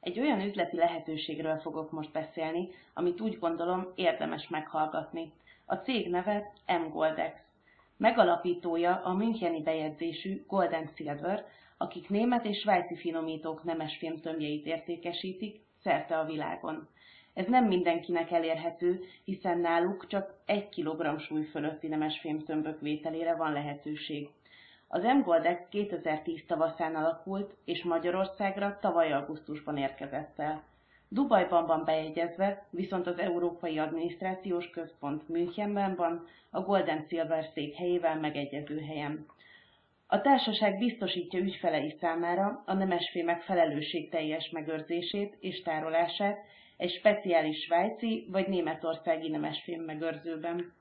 Egy olyan üzleti lehetőségről fogok most beszélni, amit úgy gondolom érdemes meghallgatni. A cég neve M-Goldex. Megalapítója a müncheni bejegyzésű Gold & Silver, akik német és svájci finomítók nemesfém tömbjeit értékesítik szerte a világon. Ez nem mindenkinek elérhető, hiszen náluk csak 1 kg súly fölötti nemesfém tömbök vételére van lehetőség. Az M-Goldex 2010 tavaszán alakult, és Magyarországra tavaly augusztusban érkezett el. Dubajban van bejegyezve, viszont az Európai Adminisztrációs Központ Münchenben van, a Gold & Silver székhelyével megegyező helyen. A társaság biztosítja ügyfelei számára a nemesfémek felelősségteljes megőrzését és tárolását egy speciális svájci vagy németországi nemesfém megőrzőben.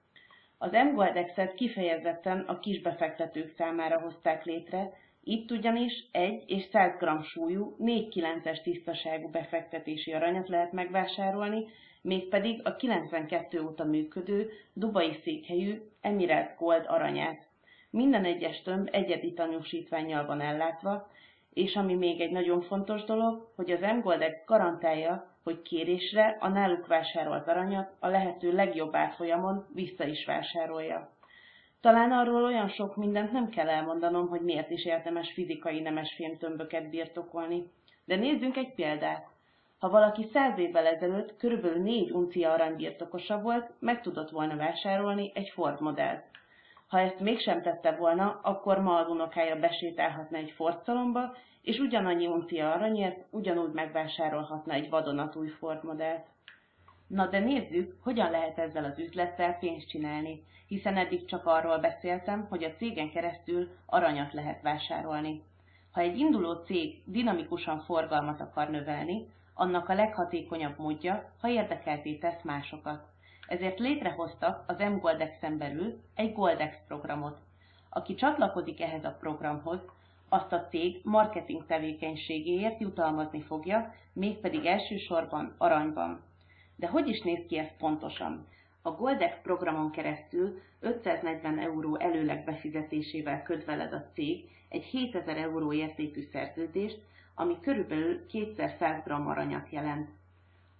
Az M-Goldexet kifejezetten a kisbefektetők számára hozták létre, itt ugyanis 1 és 100 g súlyú 4/9-es tisztaságú befektetési aranyat lehet megvásárolni, mégpedig a 92 óta működő, dubai székhelyű Emirates Gold aranyát. Minden egyes tömb egyedi tanúsítvánnyal van ellátva, és ami még egy nagyon fontos dolog, hogy az M-Goldex garantálja, hogy kérésre a náluk vásárolt aranyat a lehető legjobb árfolyamon vissza is vásárolja. Talán arról olyan sok mindent nem kell elmondanom, hogy miért is érdemes fizikai nemesfém tömböket birtokolni. De nézzünk egy példát. Ha valaki 100 évvel ezelőtt körülbelül 4 uncia arany birtokosa volt, meg tudott volna vásárolni egy Ford modellt. Ha ezt mégsem tette volna, akkor ma az unokája besétálhatna egy Ford szalomba, és ugyanannyi uncia aranyért ugyanúgy megvásárolhatna egy vadonatúj Ford modellt. Na de nézzük, hogyan lehet ezzel az üzlettel pénzt csinálni, hiszen eddig csak arról beszéltem, hogy a cégen keresztül aranyat lehet vásárolni. Ha egy induló cég dinamikusan forgalmat akar növelni, annak a leghatékonyabb módja, ha érdekeltté tesz másokat. Ezért létrehoztak az M-Goldexen belül egy Goldex programot. Aki csatlakozik ehhez a programhoz, azt a cég marketing tevékenységéért jutalmazni fogja, mégpedig elsősorban aranyban. De hogy is néz ki ez pontosan? A Goldex programon keresztül 540 € előleg befizetésével köt veled a cég egy 7000 € értékű szerződést, ami körülbelül 2x100 g aranyat jelent.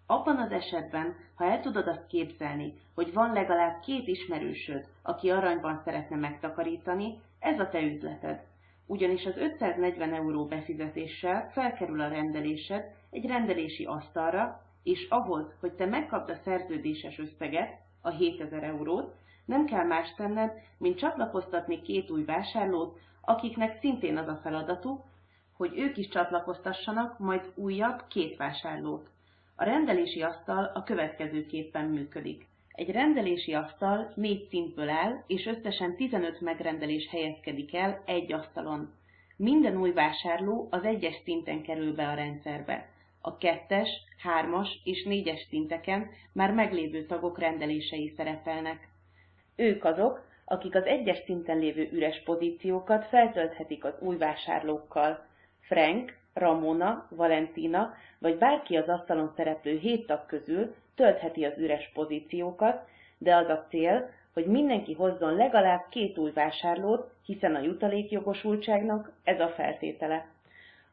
Abban az esetben, ha el tudod azt képzelni, hogy van legalább 2 ismerősöd, aki aranyban szeretne megtakarítani, ez a te üzleted. Ugyanis az 540 € befizetéssel felkerül a rendelésed egy rendelési asztalra, és ahhoz, hogy te megkapd a szerződéses összeget, a 7000 € nem kell más tenned, mint csatlakoztatni 2 új vásárlót, akiknek szintén az a feladatuk, hogy ők is csatlakoztassanak majd újabb 2 vásárlót. A rendelési asztal a következőképpen működik. Egy rendelési asztal 4 szintből áll, és összesen 15 megrendelés helyezkedik el egy asztalon. Minden új vásárló az 1-es szinten kerül be a rendszerbe. A 2-es, 3-as és 4-es szinteken már meglévő tagok rendelései szerepelnek. Ők azok, akik az 1-es szinten lévő üres pozíciókat feltölthetik az új vásárlókkal. Frank, Ramona, Valentina vagy bárki az asztalon szereplő 7 tag közül töltheti az üres pozíciókat, de az a cél, hogy mindenki hozzon legalább 2 új vásárlót, hiszen a jutalékjogosultságnak ez a feltétele.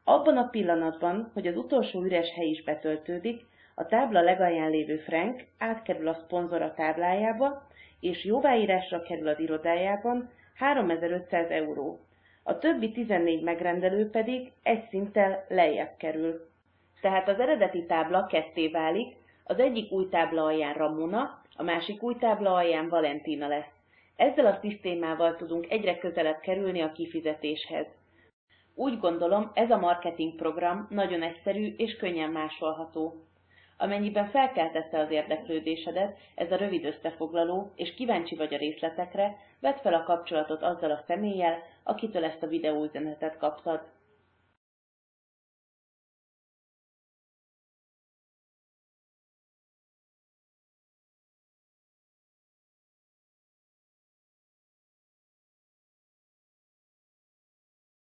Abban a pillanatban, hogy az utolsó üres hely is betöltődik, a tábla legalján lévő Frank átkerül a szponzora táblájába, és jóváírásra kerül az irodájában 3500 €. A többi 14 megrendelő pedig egy szinttel lejjebb kerül. Tehát az eredeti tábla ketté válik, az egyik új tábla alján Ramona, a másik új tábla alján Valentina lesz. Ezzel a szisztémával tudunk egyre közelebb kerülni a kifizetéshez. Úgy gondolom, ez a marketing program nagyon egyszerű és könnyen másolható. Amennyiben felkeltette az érdeklődésedet ez a rövid összefoglaló, és kíváncsi vagy a részletekre, vedd fel a kapcsolatot azzal a személlyel, akitől ezt a videóüzenetet kaptad.